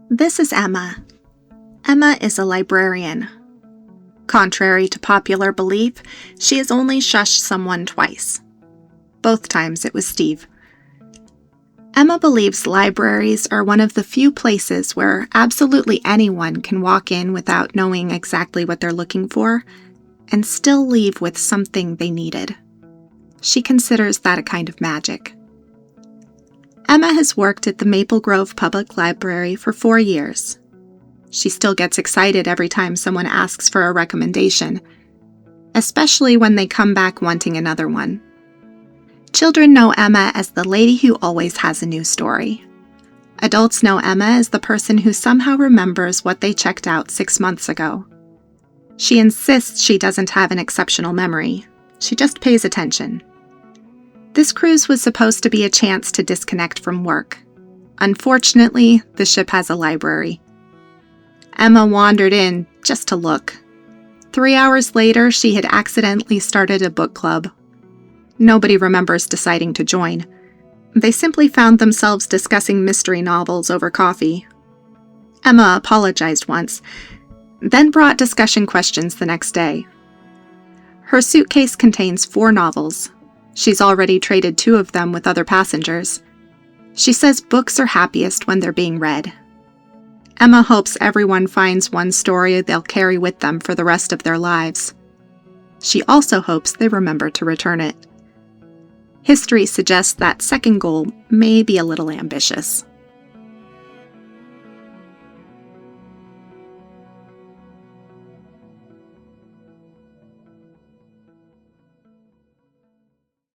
This is Emma. Emma is a librarian. Contrary to popular belief, she has only shushed someone twice. Both times it was Steve. Emma believes libraries are one of the few places where absolutely anyone can walk in without knowing exactly what they're looking for and still leave with something they needed. She considers that a kind of magic. Emma has worked at the Maple Grove Public Library for 4 years. She still gets excited every time someone asks for a recommendation, especially when they come back wanting another one. Children know Emma as the lady who always has a new story. Adults know Emma as the person who somehow remembers what they checked out 6 months ago. She insists she doesn't have an exceptional memory. She just pays attention. This cruise was supposed to be a chance to disconnect from work. Unfortunately, the ship has a library. Emma wandered in just to look. 3 hours later, she had accidentally started a book club. Nobody remembers deciding to join. They simply found themselves discussing mystery novels over coffee. Emma apologized once, then brought discussion questions the next day. Her suitcase contains 4 novels. She's already traded 2 of them with other passengers. She says books are happiest when they're being read. Emma hopes everyone finds one story they'll carry with them for the rest of their lives. She also hopes they remember to return it. History suggests that second goal may be a little ambitious.